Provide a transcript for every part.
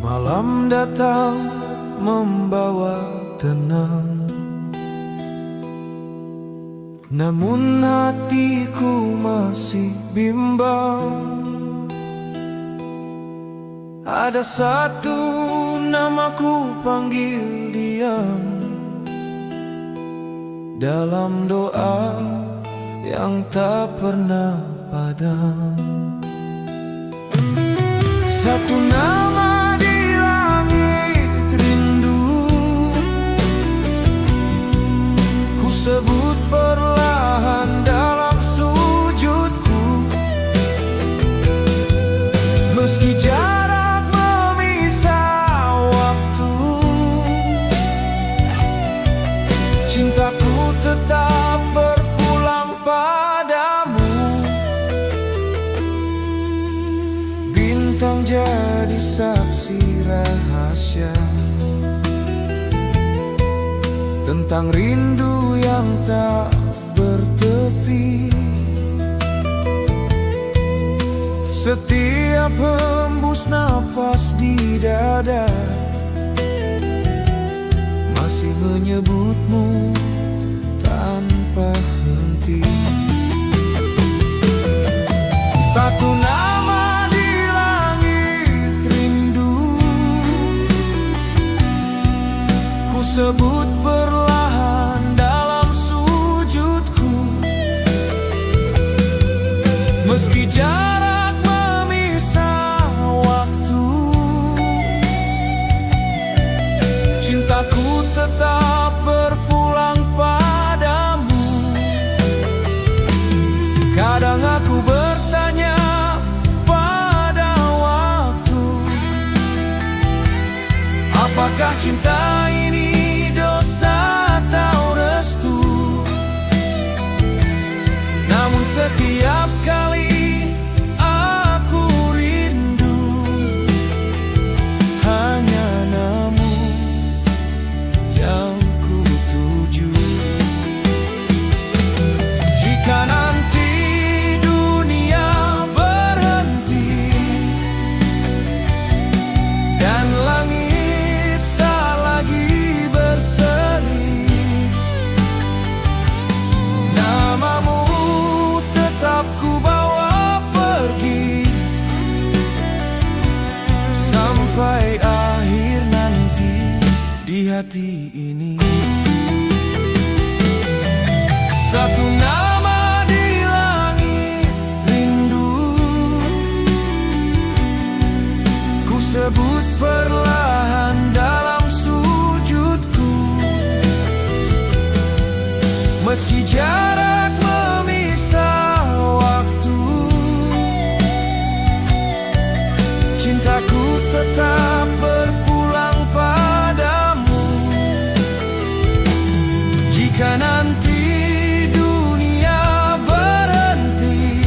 Malam datang membawa tenang, namun hatiku masih bimbang. Ada satu namaku panggil diam dalam doa yang tak pernah padam. Satu nama di langit rindu, ku sebut perlahan dalam sujudku. Meski jarak memisah waktu, cintaku tetap berpulang padamu. Bintang jadi saksi rahasia tentang rindu yang tak bertepi. Setiap hembus nafas di dada masih menyebutmu tanpa henti. Satu nama di langit rindu, ku sebut perlahan dalam sujudku. Meski jarak memisah waktu, cintaku tetap berpulang padamu. Kadang aku bertanya pada waktu, apakah cinta ini dosa atau restu? Namun setiap kali aku rindu, hanya namu yang ku tuju. Jika nanti dunia berhenti dan langit tak lagi berseri, namamu tetap ku bawa pergi sampai akhir nanti di hati ini. Satu nama di langit rindu, ku sebut perlahan dalam sujudku. Meski jarak memisah waktu, cintaku tetap berpulang padamu. Jika nanti dunia berhenti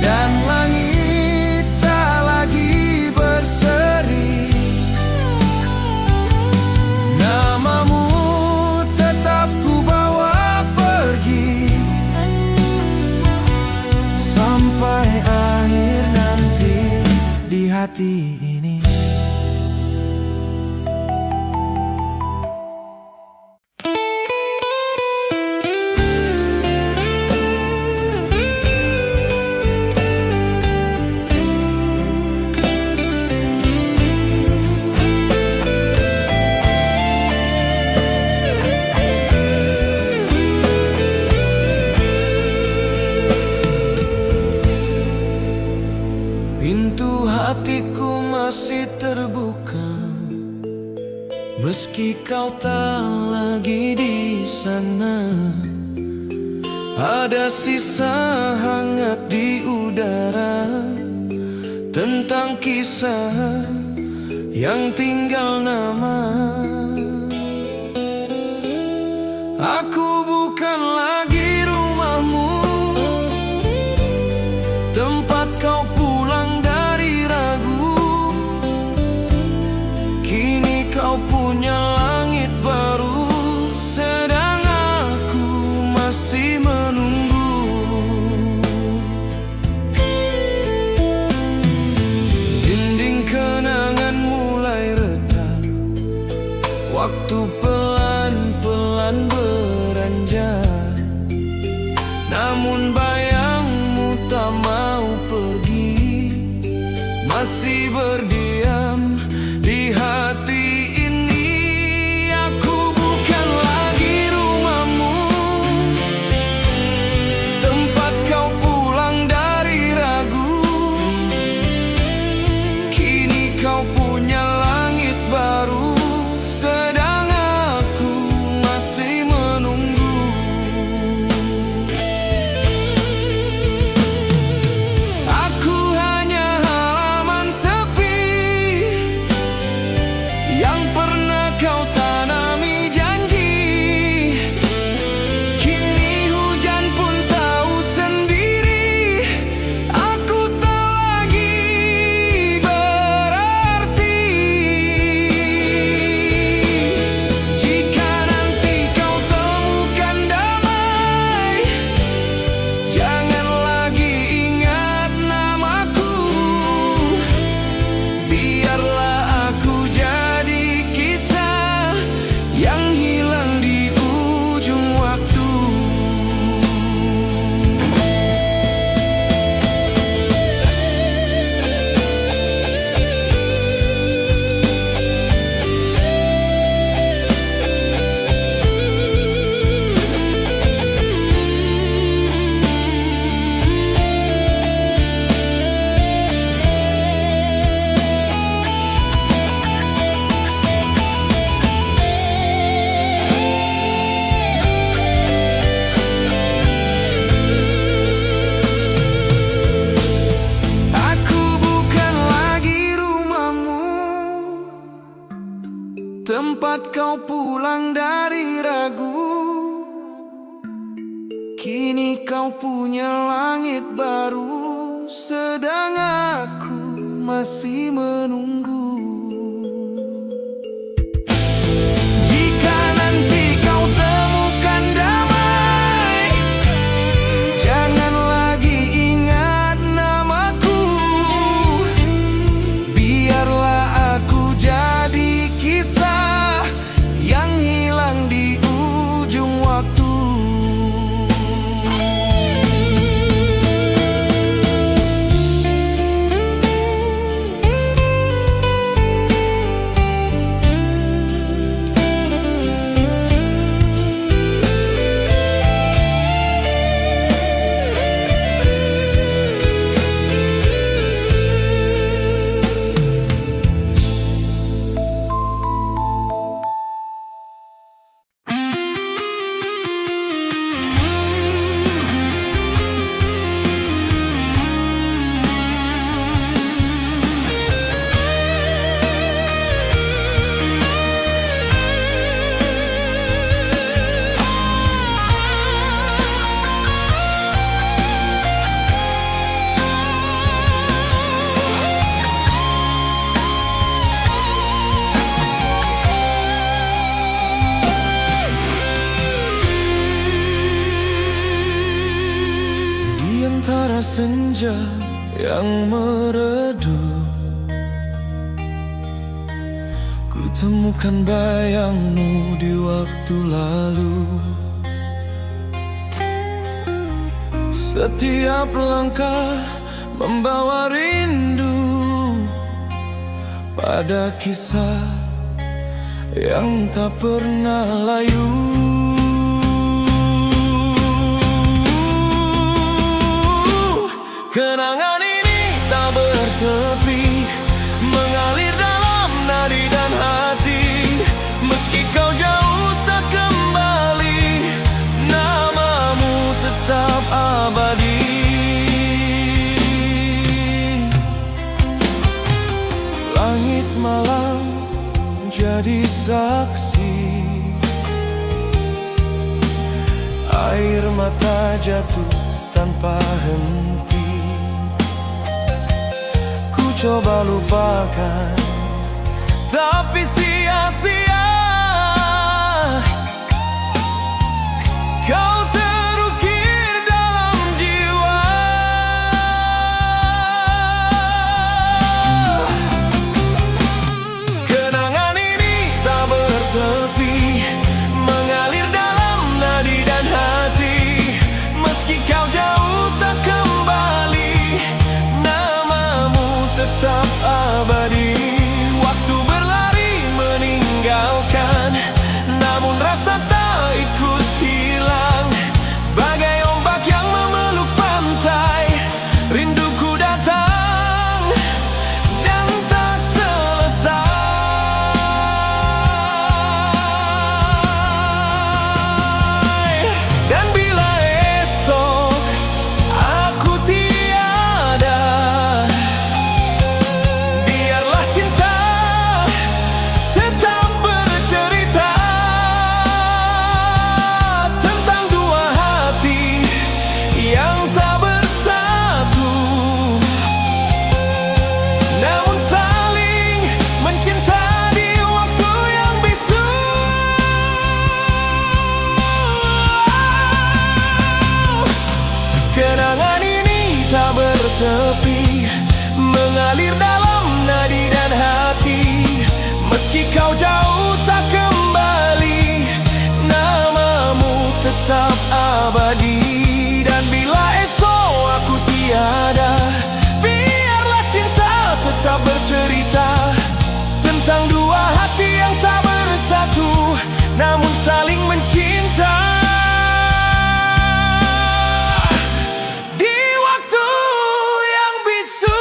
dan langit tak lagi berseri, namamu tetap ku bawa pergi sampai akhir nanti di hati ini. Pintu hatiku masih terbuka, meski kau tak lagi di sana. Ada sisa hangat di udara tentang kisah yang tinggal nama. Aku bukan lagi rumahmu, tempat kau pulang dari ragu. Kini kau punya langit baru, sedang aku masih menunggu. masih berdiam di hati ini. Aku bukan lagi rumahmu, tempat kau pulang dari ragu. Kini kau punya langit baru, sedang aku masih menunggu. Aku hanya halaman sepi yang pernah kau tanami janji. Kini hujan pun tahu sendiri, aku tak lagi berarti. Jika nanti kau temukan damai, jangan lagi ingat namaku. Biarlah aku jadi kisah yang hilang di ujung waktu. Aku bukan lagi rumahmu, tempat kau pulang dari ragu. Kini kau punya langit baru, sedang aku masih menunggu. Jika nanti kau temukan damai, jangan lagi ingat namaku. Biarlah aku jadi kisah yang hilang di ujung waktu. Di antara senja yang meredup, ku temukan bayangmu di waktu lalu. Setiap langkah membawa rindu pada kisah yang tak pernah layu. Kenangan ini tak bertepi, mengalir dalam nadi dan hati. Meski kau jauh tak kembali, namamu tetap abadi. Langit malam jadi saksi, air mata jatuh tanpa henti. Ku coba lupakan, tapi sia-sia. Kau terukir dalam jiwa. Kenangan ini tak bertepi, mengalir dalam nadi dan hati. Meski kau jauh tak kembali, namamu tetap abadi. Waktu berlari meninggalkan, namun rasa tak ikut hilang. Bagai ombak yang memeluk pantai, rinduku datang dan tak selesai. Dan bila esok aku tiada, biarlah cinta tetap bercerita tentang dua hati yang tak bersatu, namun saling mencinta di waktu yang bisu. Kenangan ini tak bertepi, mengalir dalam nadi dan hati. Meski kau jauh tak kembali, namamu tetap abadi. Dan bila esok aku tiada, biarlah cinta tetap bercerita tentang dua hati yang tak bersatu, namun saling mencinta di waktu yang bisu.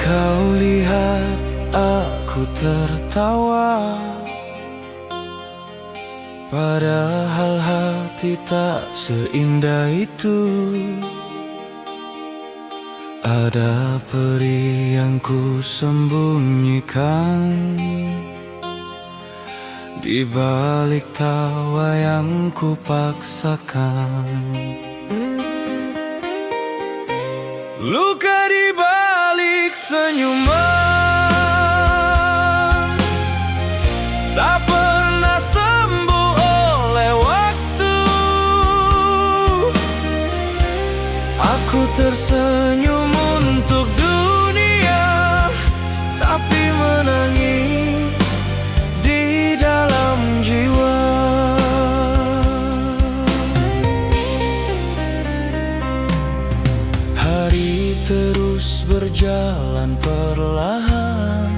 Kau lihat aku tertawa, padahal hati tak seindah itu. Ada peri yang ku sembunyikan di balik tawa yang ku paksakan. Luka di balik senyuman tak pernah sembuh oleh waktu. Aku tersenyum untuk dunia, tapi menangis di dalam jiwa. Hari terus berjalan perlahan,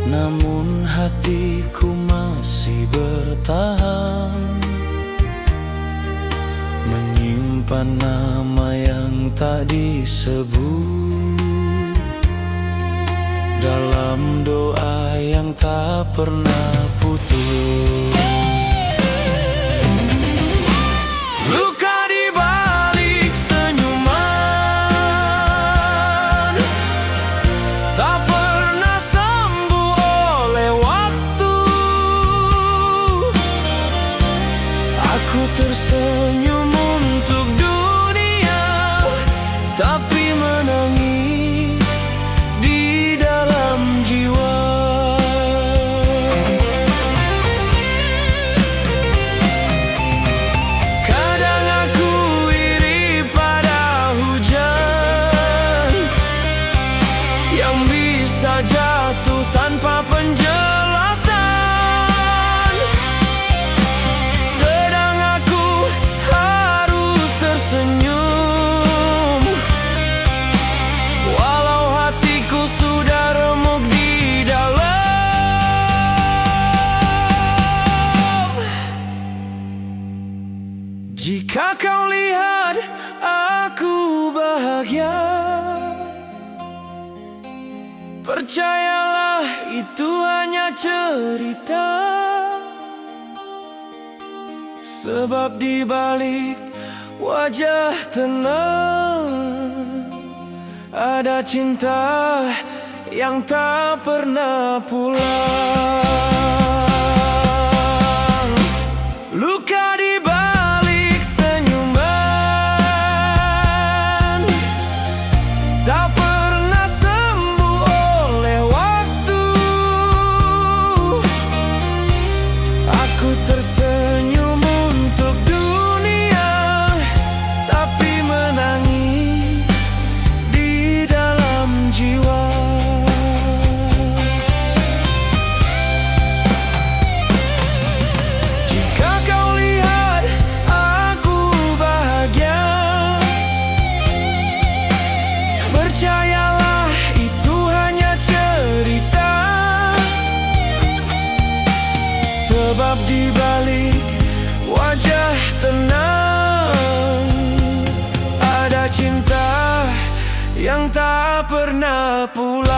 namun hatiku masih bertahan, menyimpan nama yang tak disebut dalam doa yang tak pernah putus. Luka di balik senyuman tak pernah sembuh oleh waktu. Aku tersenyum untuk dunia, tapi menangis di dalam jiwa. Kadang aku iri pada hujan yang bisa jatuh tanpa penjelasan, sedang aku harus tersenyum walau hatiku sudah remuk di Percayalah itu hanya cerita, sebab di balik wajah tenang ada cinta yang tak pernah pulang. Luka di balik senyuman tak pernah sembuh oleh waktu. Aku tersenyum untuk dunia, tapi menangis di dalam jiwa. Jika kau lihat aku bahagia, percayalah itu hanya cerita, sebab di balik wajah tenang ada cinta yang tak pernah pulang.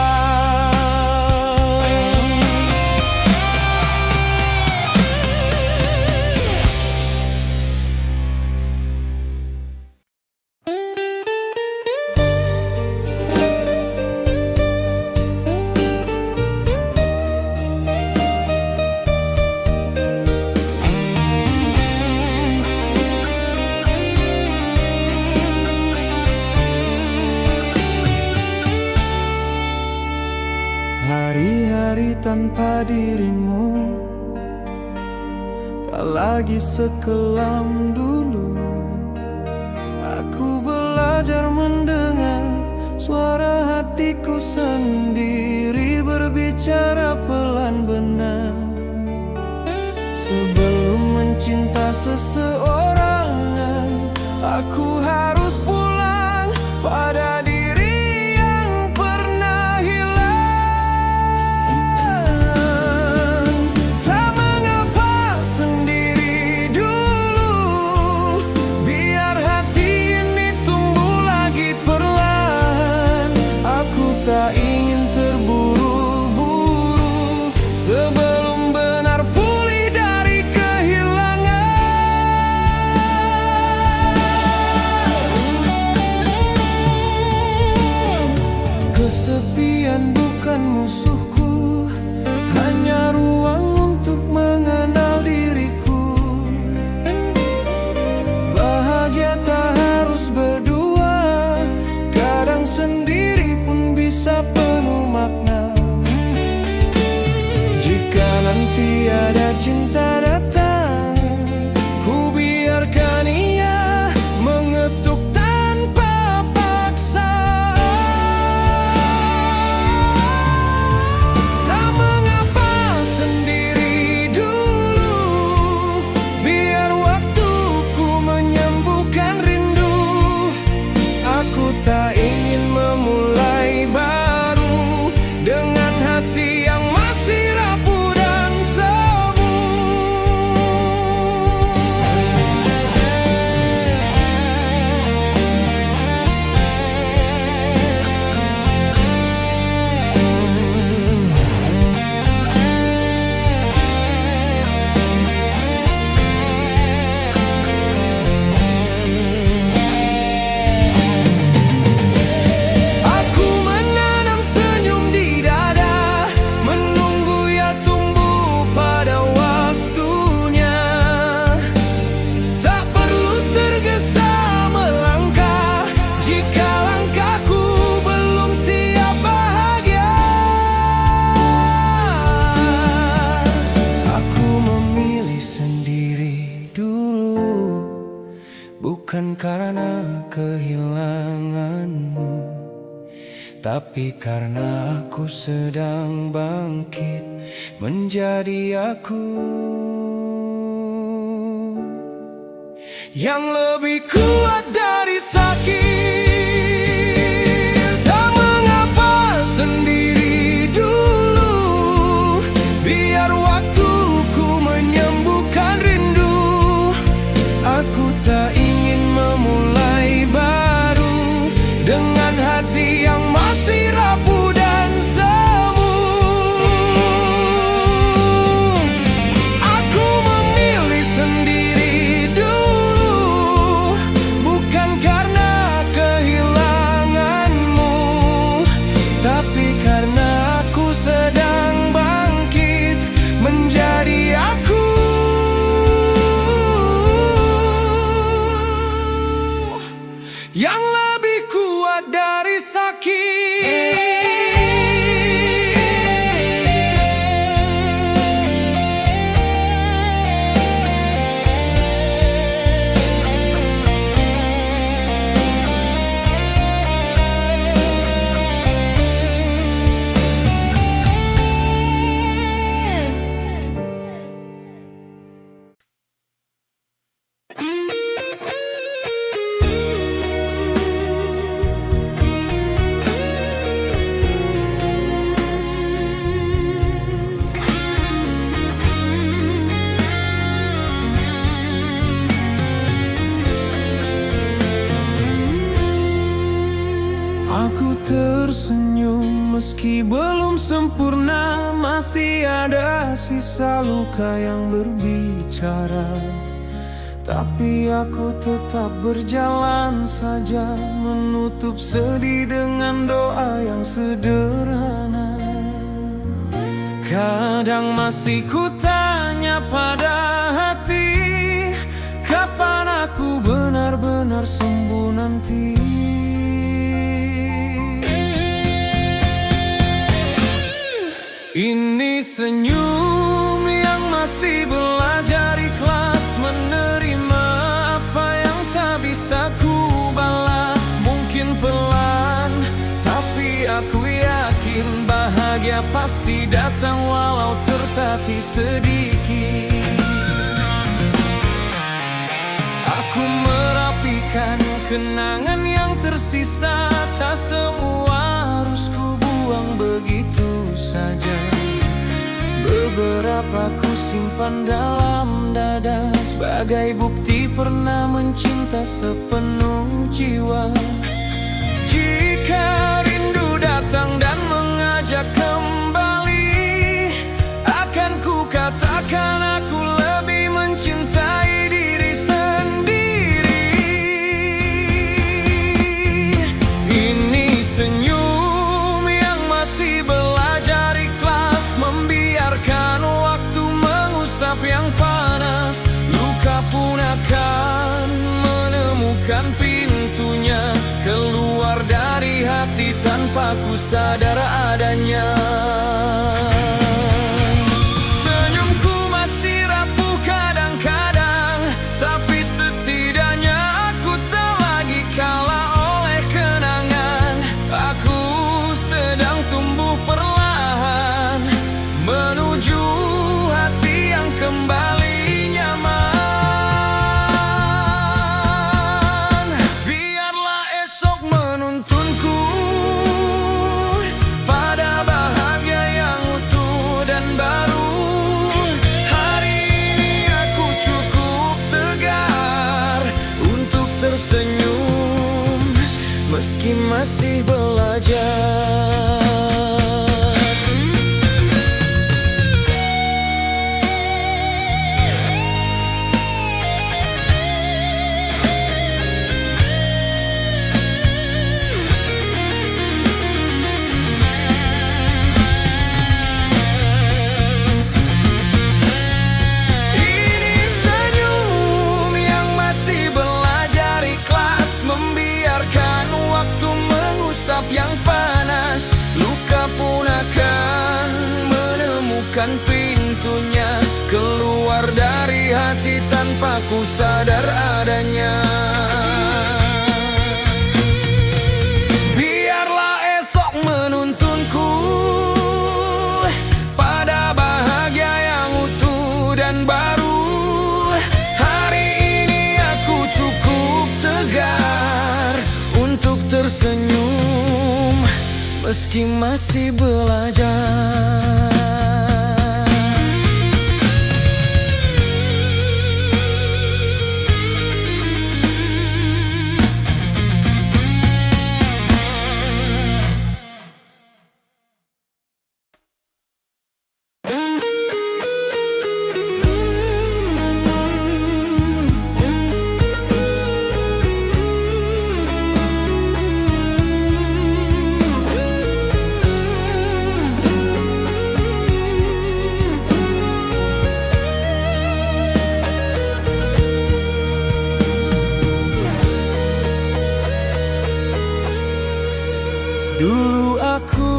Hari-hari tanpa dirimu tak lagi sekelam dulu. Aku belajar mendengar suara hatiku sendiri berbicara pelan benar. Sebelum mencinta seseorang, aku harus pulang pada diri yang pernah hilang. Tak mengapa sendiri dulu, biar hati ini tumbuh lagi perlahan. Aku tak ingin terburu-buru sebelum benar pulih dari kehilangan. Kesepian bukan musuhku, hanya ruang untuk mengenal diriku. Bahagia tak harus berdua, kadang sendiri pun bisa penuh makna. Jika nanti ada cinta datang, ku biarkan ia mengetuk tanpa paksa. Tak mengapa sendiri dulu, biar waktuku menyembuhkan rindu. Aku tak ingin memulai baru dengan hati yang masih rapuh dan semu. Aku menanam senyum di dada, menunggu ia tumbuh pada waktunya. Tak perlu tergesa melangkah jika langkahku belum siap bahagia. Aku memilih sendiri dulu, bukan karena kehilanganmu, tapi karena aku sedang bangkit menjadi aku yang lebih kuat dari sakit. Tak mengapa sendiri dulu, biar waktuku menyembuhkan rindu. Aku tak ingin memulai baru dengan hati yang masih rapuh dan semu. Meski belum sempurna, masih ada sisa luka yang berbicara. Tapi aku tetap berjalan saja, menutup sedih dengan doa yang sederhana. Kadang masih ku tanya pada hati, kapan aku benar-benar sembuh nanti. Ini senyum yang masih belajar ikhlas, menerima apa yang tak bisa ku balas. Mungkin pelan, tapi aku yakin bahagia pasti datang walau tertatih sedikit. Aku merapikan kenangan yang tersisa, tak semua harus ku buang begitu saja. Beberapa ku simpan dalam dada, sebagai bukti pernah mencinta sepenuh jiwa. Jika rindu datang dan mengajak kembali, akan ku katakan aku lebih mencintai diri sendiri. Ini senyum yang masih belajar ikhlas, membiarkan waktu mengusap yang panas. Luka pun akan menemukan pintunya, keluar dari hati tanpa ku sadar adanya. Senyumku masih rapuh kadang-kadang, tapi setidaknya aku tak lagi kalah oleh kenangan. Aku sedang tumbuh perlahan menuju hati yang kembali nyaman. Biarlah esok menuntunku pada bahagia yang utuh dan baru. Hari ini aku cukup tegar untuk tersenyum, meski masih belajar. Ini senyum yang masih belajar ikhlas, membiarkan waktu mengusap yang panas. Luka pun akan menemukan pintunya, keluar dari hati tanpa ku sadar adanya. Biarlah esok menuntunku pada bahagia yang utuh dan baru. Hari ini aku cukup tegar untuk tersenyum, meski masih belajar. Dulu aku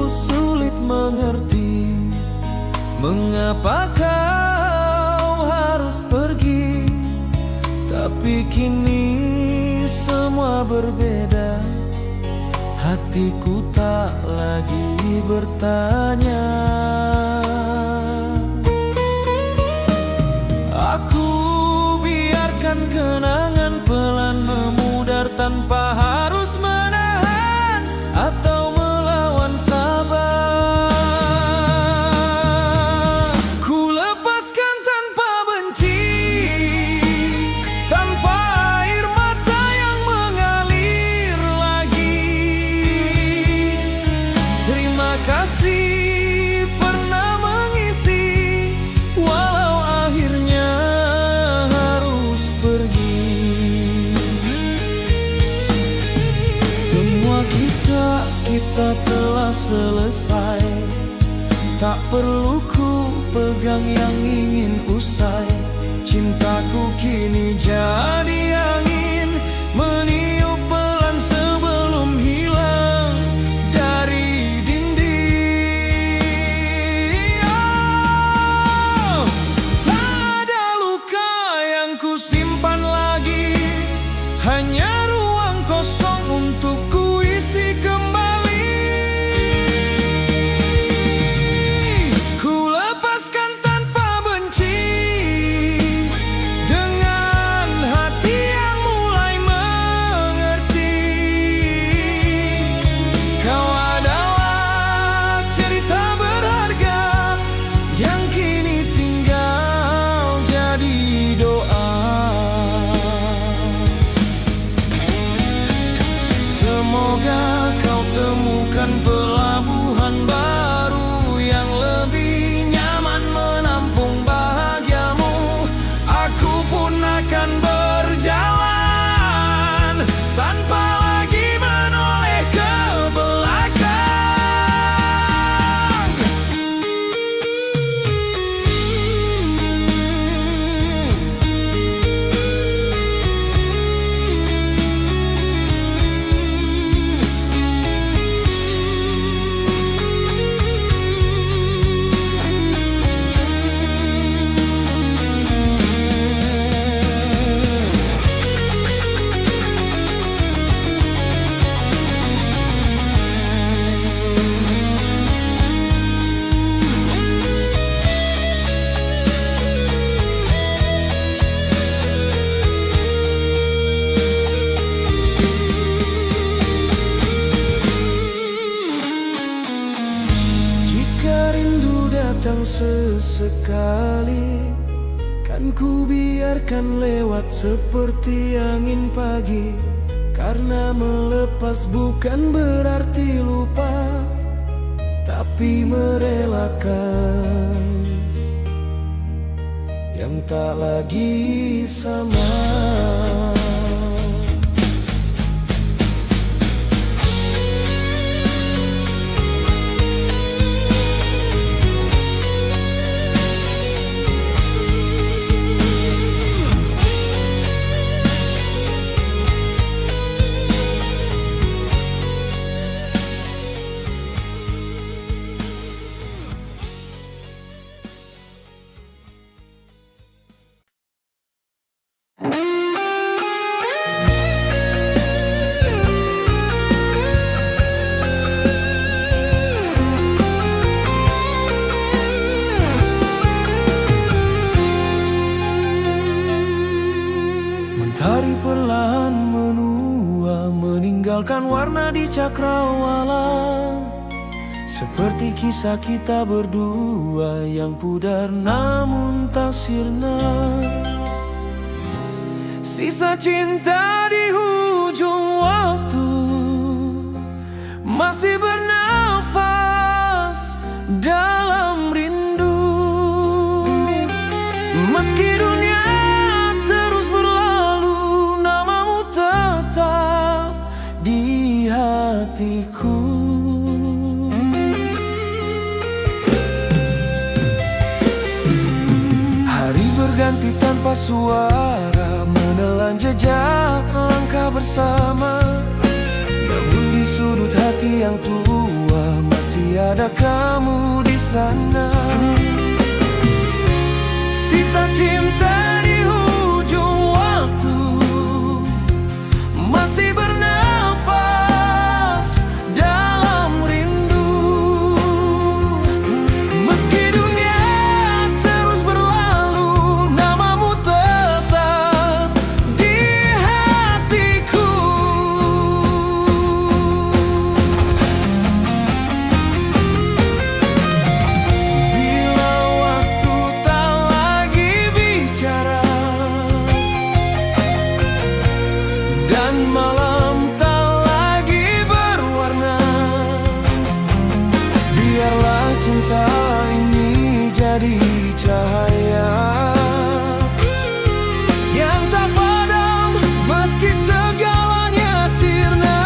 sulit mengerti mengapa kau harus pergi, tapi kini semua berbeda. Hatiku tak lagi bertanya. Aku biarkan kenangan pelan memudar tanpa harus menahan atau melawan sabar. Ku lepaskan tanpa benci, tanpa air mata yang mengalir lagi. selesai. Tak perlu ku pegang yang ingin usai. Cintaku kini jadi angin, meniup pelan sebelum hilang dari dinding. Oh, tak ada luka yang ku simpan lagi, hanya ruang kosong untuk ku isi kembali. Ku lepaskan tanpa benci, dengan hati yang mulai mengerti. Kau adalah cerita berharga yang kini tinggal jadi doa. Semoga kau temukan pelabuhan baru yang lebih nyaman menampung bahagiamu. Aku pun akan berjalan tanpa lagi menoleh ke belakang. Jika rindu datang sesekali, kan ku biarkan lewat seperti angin pagi. Karena melepas bukan berarti lupa, tapi merelakan yang tak lagi sama. Mentari perlahan menua, meninggalkan warna di cakrawala. Seperti kisah kita berdua yang pudar namun tak sirna. Sisa cinta di ujung waktu masih bernafas dalam rindu. Meski dunia terus berlalu, namamu tetap di hatiku. Hari berganti tanpa suara, menelan jejak langkah bersama. Namun di sudut hati yang tua masih ada kamu di sana. Sisa cinta di ujung waktu masih bernafas dalam rindu. Meski dunia terus berlalu, namamu tetap di hatiku. Bila waktu tak lagi bicara dan malam tak lagi berwarna, biarlah cinta ini jadi cahaya yang tak padam meski segalanya sirna.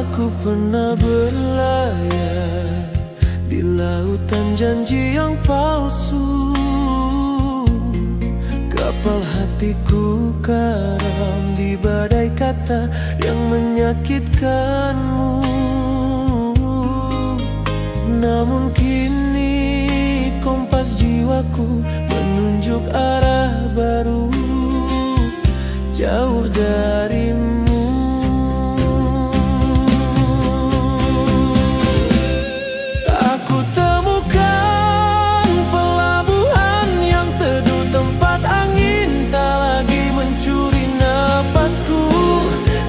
Aku pernah berlayar di lautan janji yang palsu. Kapal hatiku karam di badai kata yang menyakitkanmu. Namun kini kompas jiwaku menunjuk arah baru, jauh darimu. Aku temukan pelabuhan yang teduh, tempat angin tak lagi mencuri nafasku.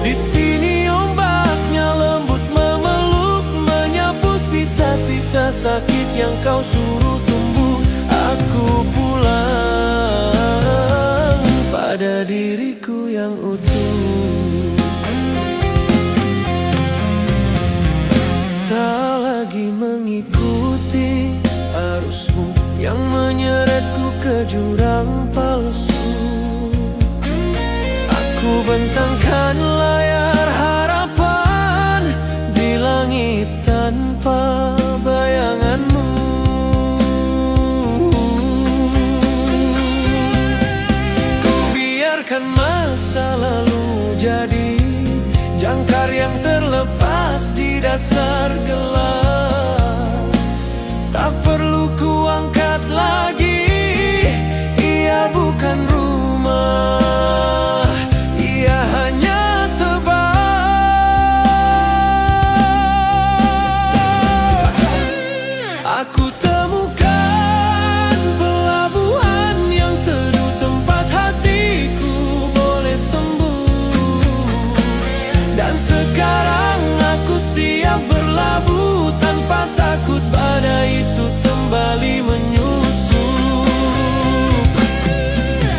Di sini ombaknya lembut memeluk, menyapu sisa-sisa sakit yang kau suruh tumbuh. Aku pulang pada diriku yang utuh. Tak lagi mengikuti arusmu yang menyeretku ke jurang palsu. Aku bentangkan layar harapan di langit tanpa bayanganmu. Ku biarkan masa lalu jadi jangkar yang terlepas di dasar gelap. Tak perlu ku angkat lagi, ia bukan rumah, ia hanya sebab. Aku temukan pelabuhan yang teduh, tempat hatiku boleh sembuh. Dan sekarang aku siap berlabuh tanpa takut badai itu kembali menyusup.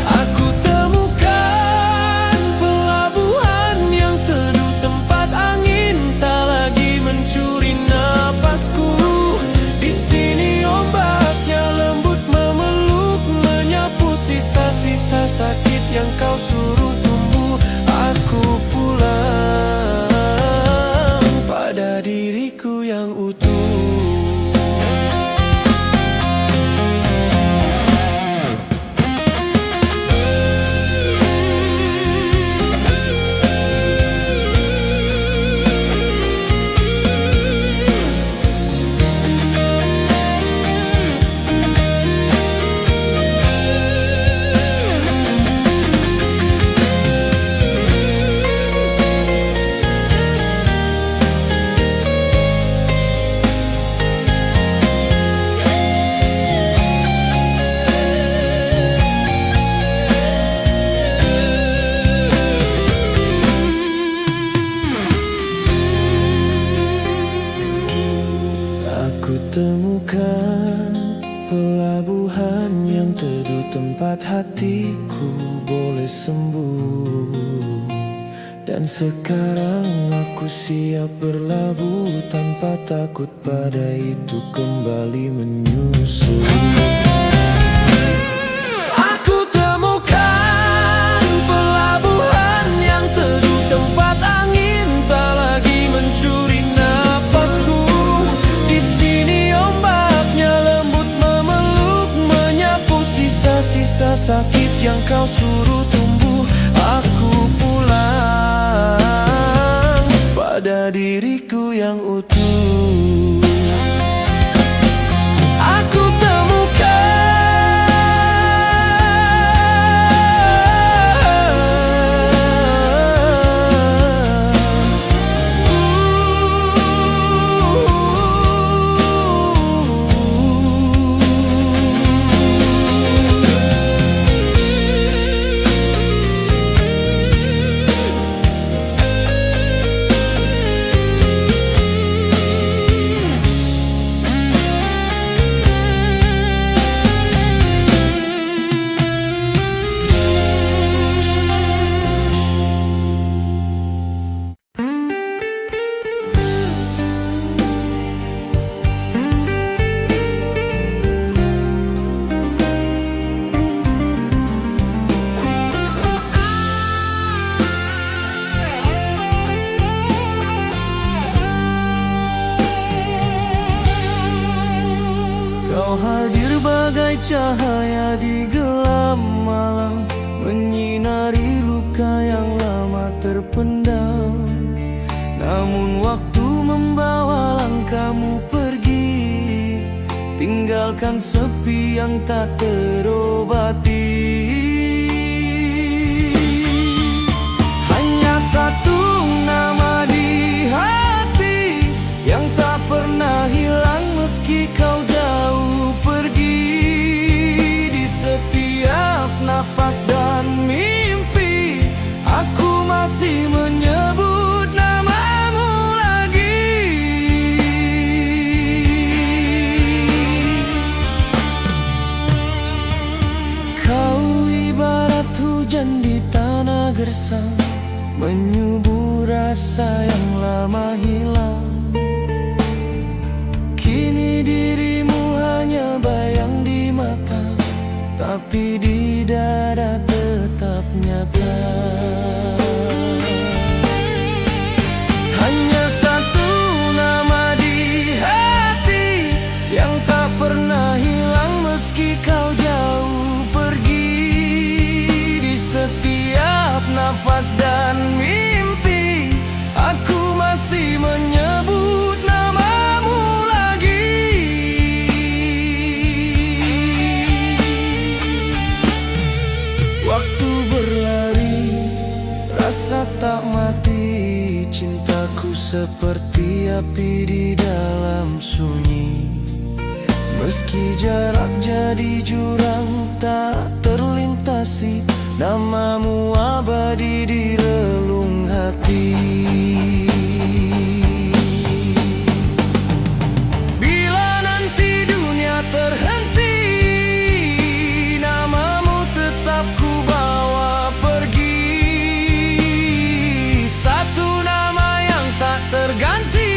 Aku temukan pelabuhan yang teduh, tempat angin tak lagi mencuri nafasku. Di sini ombaknya lembut memeluk, menyapu sisa-sisa sakit yang kau suruh tumbuh. Aku pulang pada diriku yang utuh. Aku temukan pelabuhan yang teduh, tempat hatiku boleh sembuh. Dan sekarang aku siap berlabuh tanpa takut badai itu kembali menyusul. Aku temukan pelabuhan yang teduh, tempat angin tak lagi mencuri nafasku. Di sini ombaknya lembut memeluk, menyapu sisa-sisa sakit yang kau suruh tumbuh. Aku pulang pada diriku yang utuh. Aku bagai cahaya di gelap malam, menyinari luka yang lama terpendam. Namun waktu membawa langkahmu pergi, tinggalkan sepi yang tak terobati. Hanya satu nama di hati yang tak pernah hilang meski kau jauh pergi. Di setiap nafas dan mimpi, aku masih menyebut namamu lagi. Kau ibarat hujan di tanah gersang, menyubur rasa yang lama hilang. Kini dirimu hanya bayang di mata, tapi di dada tetap nyata. Hanya satu nama di hati yang tak pernah hilang meski kau jauh pergi. Di setiap nafas dan mimpi, aku masih menyebut namamu lagi. Waktu berlari, rasa tak mati, cintaku seperti api di dalam sunyi. Meski jarak jadi jurang tak terlintasi, namamu abadi di relung hati. Bila nanti dunia terhenti, namamu tetap ku bawa pergi. Satu nama yang tak terganti,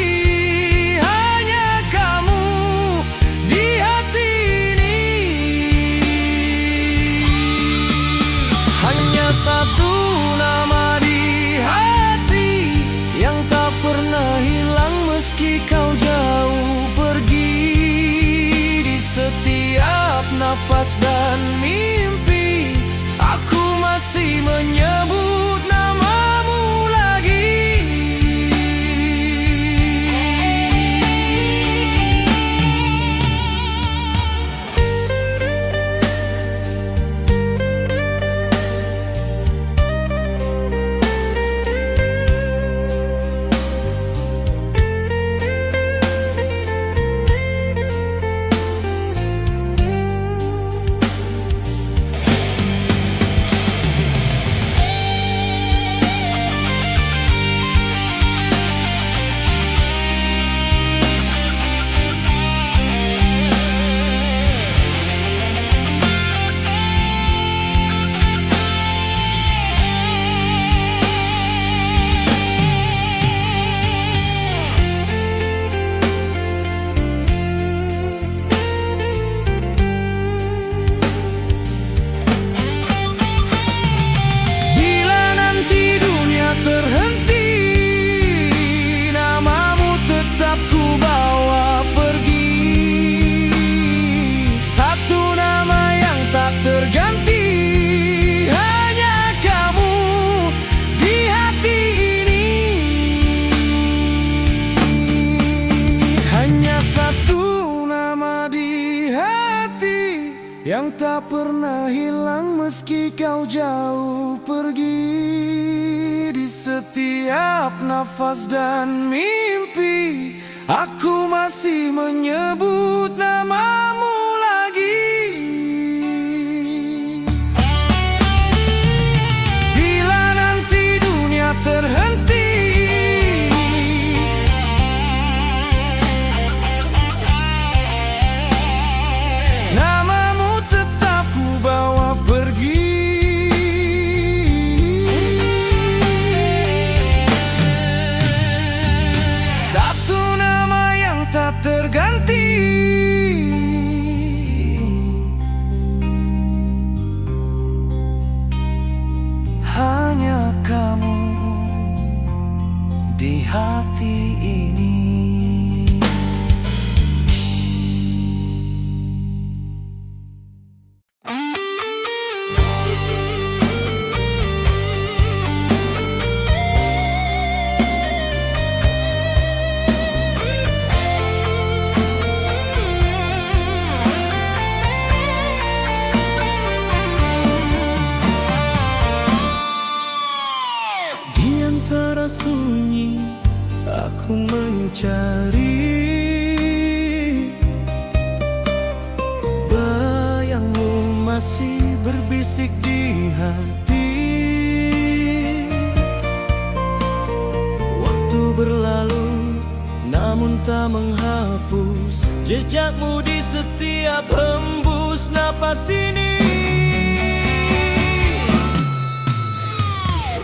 hanya kamu di hati ini. Hanya satu nama di hati yang tak pernah hilang meski kau jauh pergi. Di setiap nafas dan mimpi, aku masih menyebut namamu lagi. Terhenti, namamu tetap ku bawa pergi. Satu nama yang tak terganti, hanya kamu di hati ini. Hanya satu nama di hati yang tak pernah hilang meski kau jauh pergi. Di setiap nafas dan mimpi, aku masih menyebut namamu lagi. Bila nanti dunia terhenti, namamu tetap ku bawa pergi. Satu nama yang tak terganti, hanya kamu di hati ini. sunyi aku mencari. Bayangmu masih berbisik di hati. Waktu berlalu namun tak menghapus jejakmu di setiap hembus napas ini.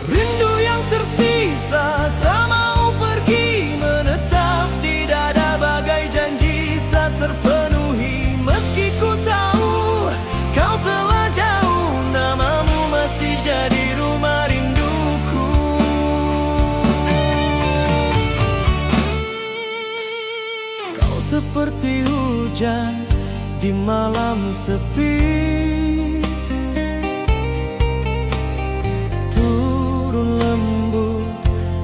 Rindu yang tersisa tak mau pergi, menetap di dada bagai janji tak terpenuhi. Meski ku tahu kau telah jauh, namamu masih jadi rumah rinduku. Kau seperti hujan di malam sepi, turun lembut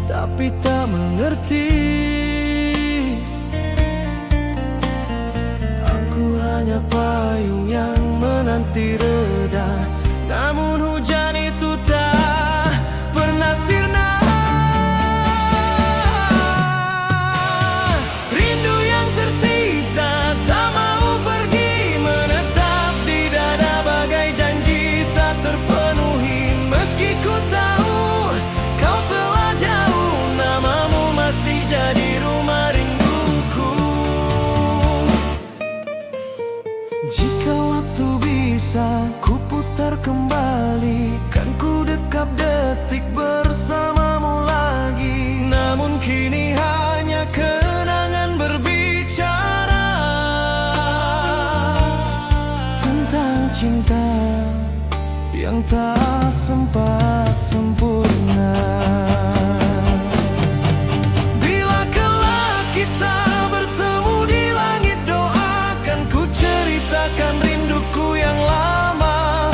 tapi tak mengerti. Aku hanya payung yang menanti reda, namun hujan itu tak pernah sirna. Rindu yang tersisa tak mau pergi, menetap di dada bagai janji tak terpenuhi. Meski ku tahu kau telah jauh, namamu masih jadi rumah rinduku. Jika waktu bisa ku putar kembali, kan ku dekap detik bersamamu lagi. Namun kini hanya kenangan berbicara tentang cinta yang tak sempat sempurna. Bila kelak kita bertemu di langit, doakan ku ceritakan rinduku yang lama.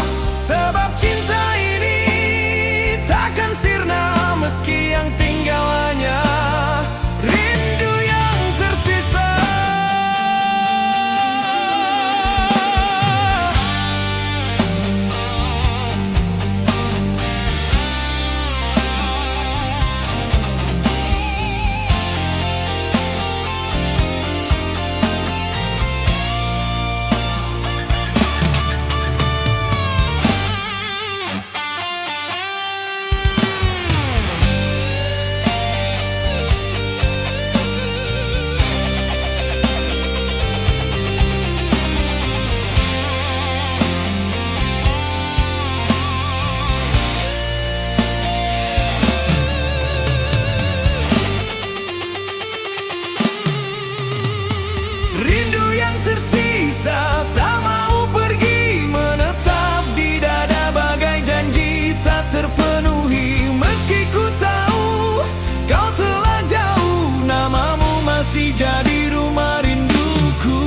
Sebab cinta ini takkan sirna, meski yang tinggal hanya rindu yang tersisa. Rindu yang tersisa tak mau pergi, menetap di dada bagai janji tak terpenuhi. Meski ku tahu kau telah jauh, namamu masih jadi rumah rinduku.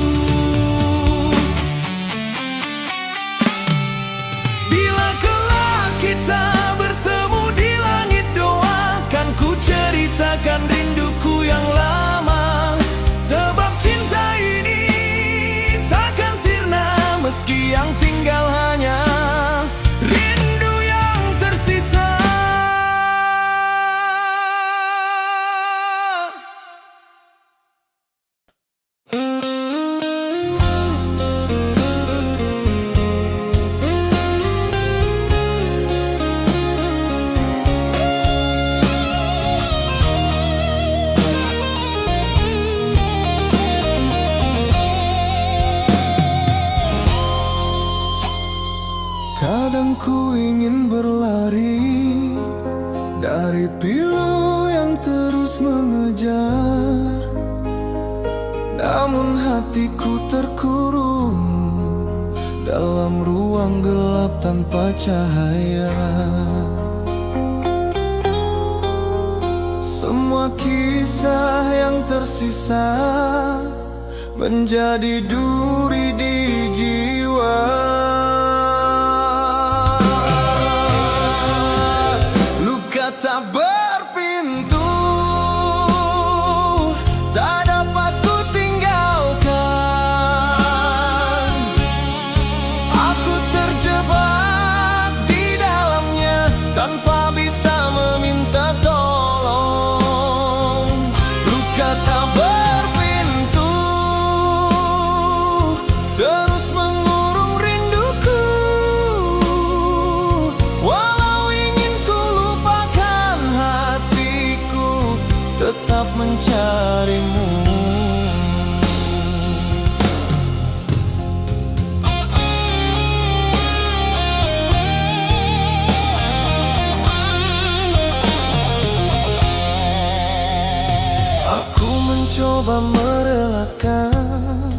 Bila kelak kita bertemu di langit, doakan ku ceritakan rinduku yang lama. Sebab cinta ini takkan sirna, meski yang tinggal hanya rindu yang tersisa. Kadang ku ingin berlari dari pilu yang terus mengejar, namun hatiku terkurung dalam ruang gelap tanpa cahaya. Semua kisah yang tersisa menjadi duri di jiwa. Luka tak berpintu, tak dapat ku tinggalkan. Aku terjebak di dalamnya tanpa bisa meminta tolong. tetap mencarimu. Aku mencoba merelakan,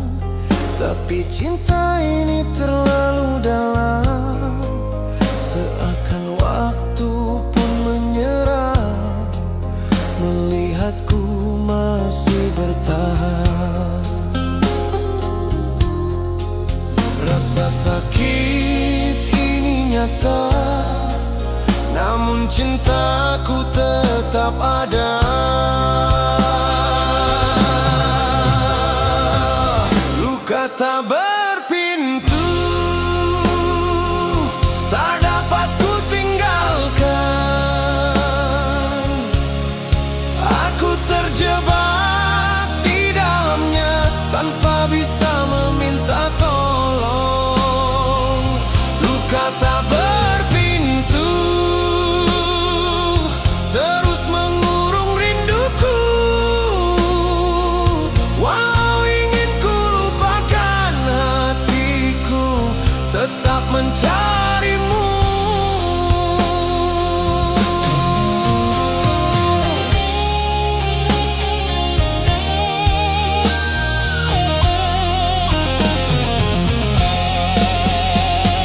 tapi cinta ini terlalu dalam. Seakan waktu pun menyerah, melihatku masih bertahan. Rasa sakit ini nyata, namun cintaku tetap ada. Luka tak berpintu, tak dapat ku tinggalkan. Aku terjebak di dalamnya tanpa bisa meminta tolong. Luka tak berpintu terus mengurung rinduku. Walau ingin ku lupakan, hatiku tetap mencarimu.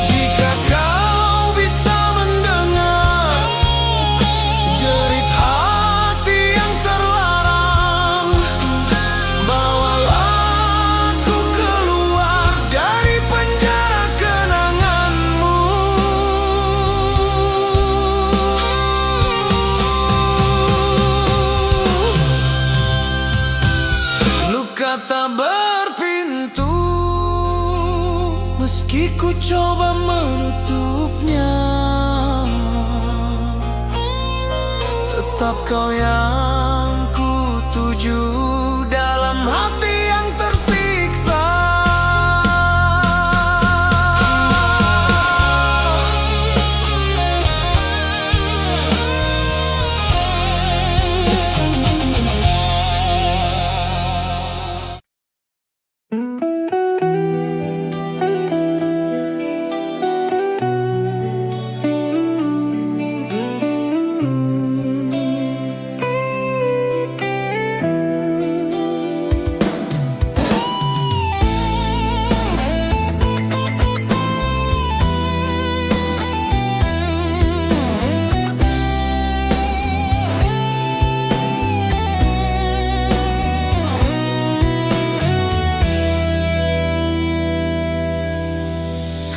Jika kau bisa mendengar jerit hati yang terlarang, bawalah aku keluar dari penjara kenanganmu. Luka tak berpintu, meski ku coba menutupnya, tetap kau yang ku tuju dalam hati yang tersiksa.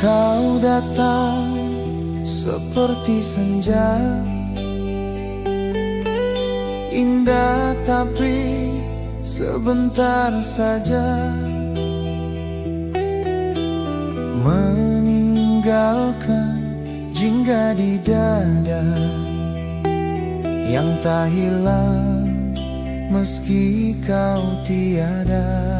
Kau datang seperti senja, indah tapi sebentar saja, meninggalkan jingga di dada yang tak hilang meski kau tiada.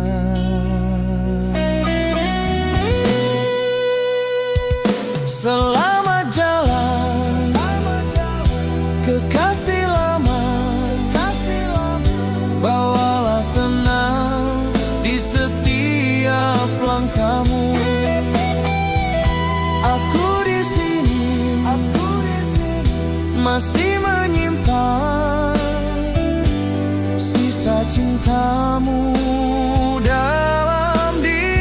Selamat jalan, kekasih lama, bawalah tenang di setiap langkahmu. Aku di sini, masih menyimpan sisa cintamu dalam diam.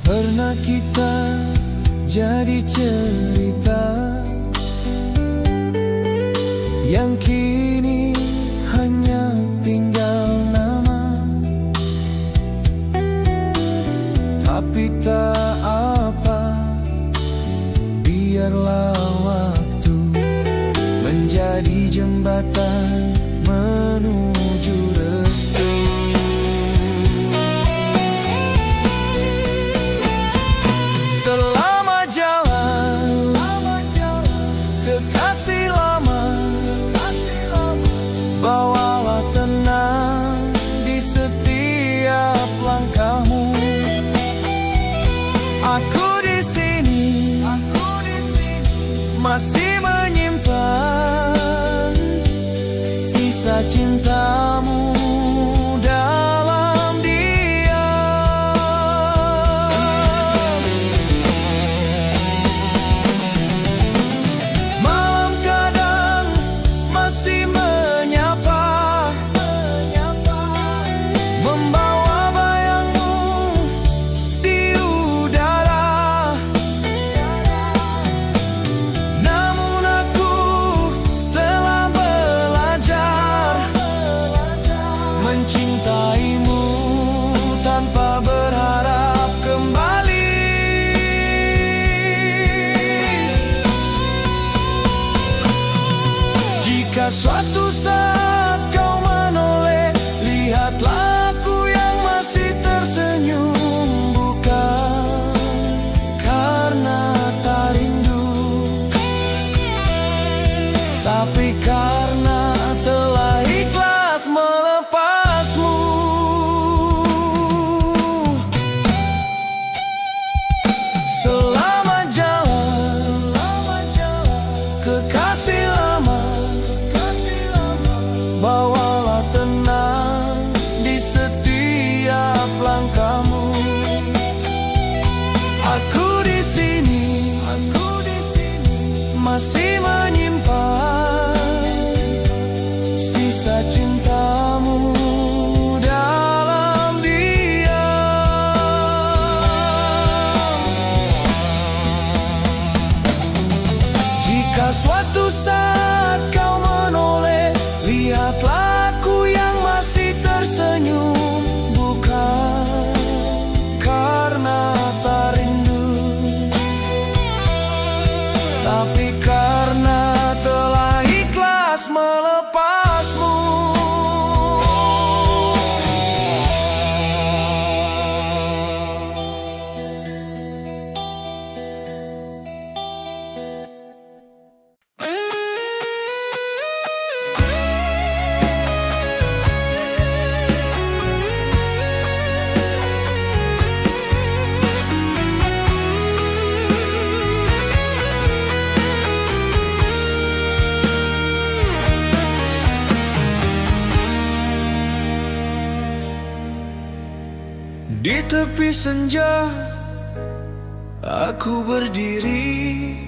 Pernah kita jadi cerita yang kini hanya tinggal nama, tapi tak apa, biarlah waktu menjadi jembatan menuju restu. Selamat jalan, kekasih lama, bawalah tenang di setiap langkahmu. Aku di sini, Jika suatu saat kau menoleh, lihatlah aku yang masih tersenyum. Bukan karena tak rindu, tapi karena telah ikhlas melepasmu. Selamat jalan, kekasih lama, bawalah tenang di setiap langkahmu. Aku di sini, masih menyimpan sisa cintamu dalam diam. Jika suatu saat kau menoleh, lihatlah aku yang masih tersenyum. Bukan karena tak rindu, tapi karena telah ikhlas melepasmu. Di tepi senja, aku berdiri,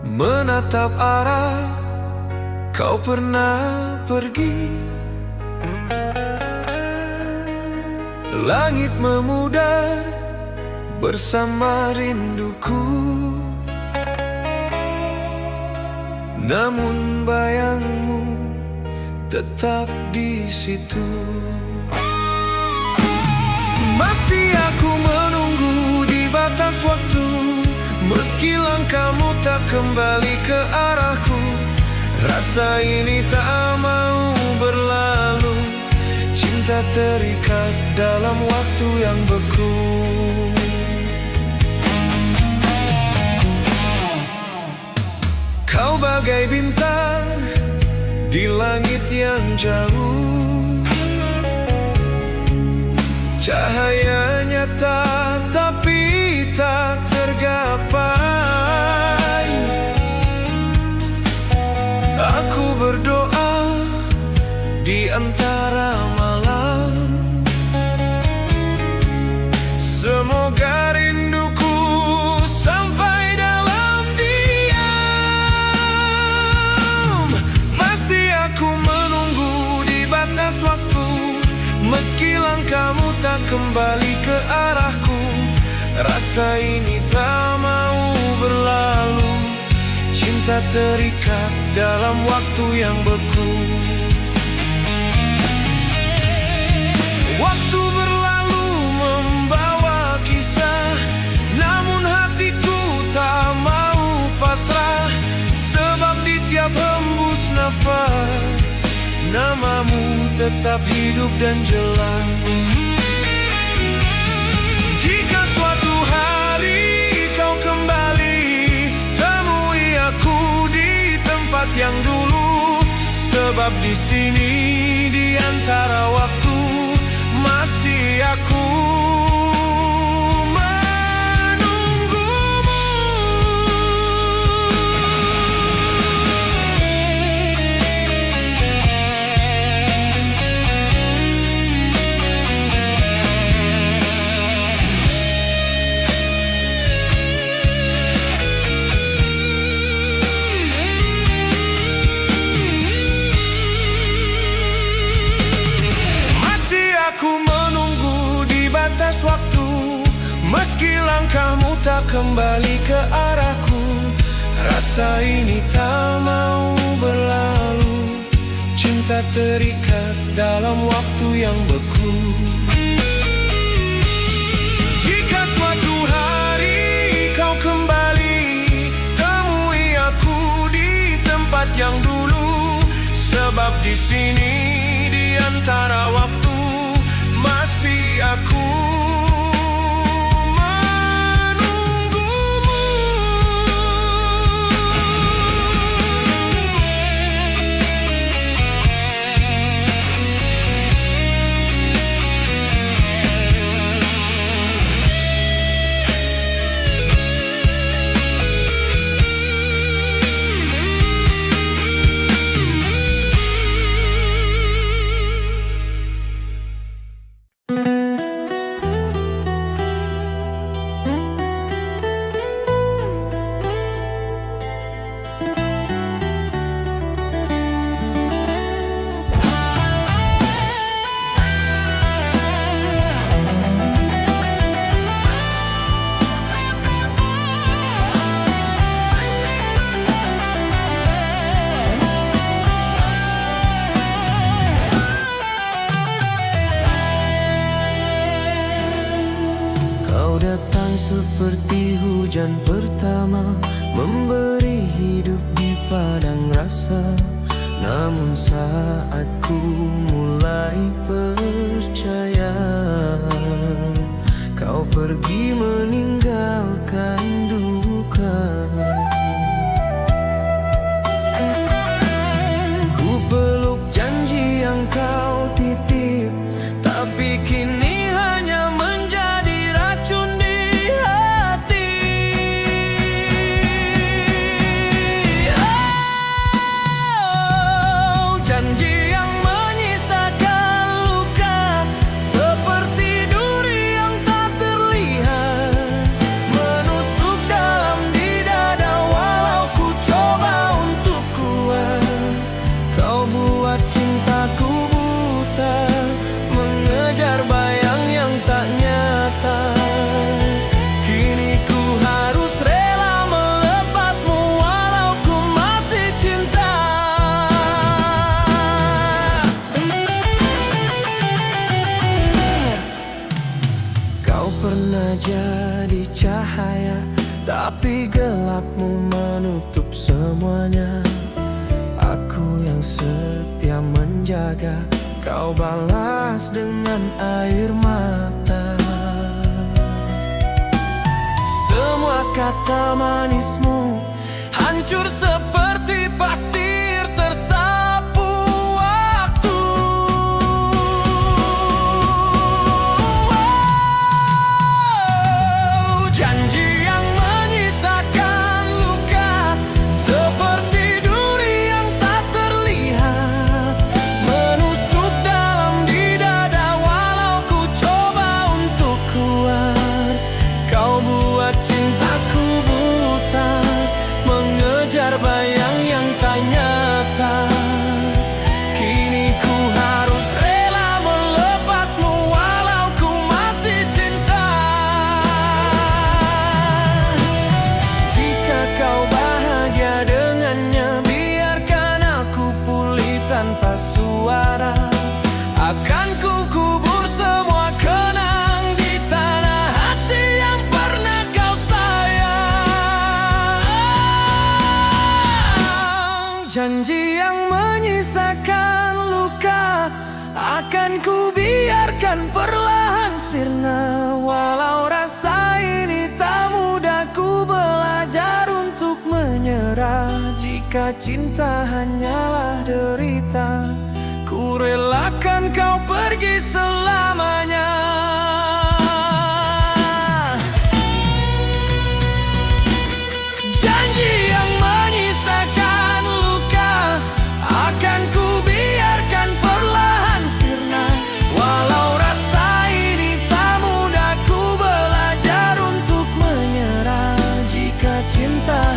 menatap arah kau pernah pergi. Langit memudar bersama rinduku, namun bayangmu tetap di situ. Masih aku menunggu di batas waktu, meski langkahmu tak kembali ke arahku. Rasa ini tak mau berlalu, cinta terikat dalam waktu yang beku. Kau bagai bintang di langit yang jauh, cahaya nyata tapi tak tergapai. Aku berdoa di antara malam, semoga rinduku sampai dalam diam. Masih aku menunggu di batas waktu, meski langkahmu tak kembali ke arahku. Rasa ini tak mau berlalu, cinta terikat dalam waktu yang beku. Waktu berlalu membawa kisah, namun hatiku tak mau pasrah. Sebab di tiap hembus nafas, namamu tetap hidup dan jelas. Jika suatu hari kau kembali, temui aku di tempat yang dulu. Sebab di sini di antara waktu, masih aku waktu, meski langkahmu tak kembali ke arahku. Rasa ini tak mau berlalu, cinta terikat dalam waktu yang beku. Jika suatu hari kau kembali, temui aku di di sini di antara waktu masih aku menunggumu. Datang seperti hujan pertama, memberi hidup di padang rasa. Namun saat ku mulai percaya, kau pergi meninggalkan duka. Ku peluk janji yang kau titip, tapi kini hanya menjadi racun di hati. Oh, janji yang menyisakan luka, seperti duri yang tak terlihat, menusuk dalam di dada. Walau ku coba untuk kuat, kau buat cintaku buta, mengejar bayang yang tak nyata. Kini ku harus rela melepasmu walau ku masih cinta. Kau pernah jadi cahaya, tapi gelapmu menutup semuanya. Aku yang setia menjaga, kau balas dengan air mata. Semua kata manismu hancur seperti pasir tersapu waktu. Oh, janji yang menyisakan luka, seperti duri yang tak terlihat, menusuk dalam di dada. Walau ku coba untuk kuat, kau buat cintaku buta, mengejar bayang yang tak nyata. Kini ku harus rela melepasmu walau ku masih cinta. Jika kau bahagia dengannya, biarkan aku pulih tanpa suara. Akan ku kubur semua kenang di tanah hati yang pernah kau sayang. Janji yang menyisakan luka, akan ku biarkan perlahan sirna. Walau rasa ini tak mudah, ku belajar untuk menyerah. Jika cinta hanyalah derita, ku relakan kau pergi selamanya. Janji yang menyisakan luka, akan ku biarkan perlahan sirna. Walau rasa ini tak mudah, ku belajar untuk menyerah. Jika cinta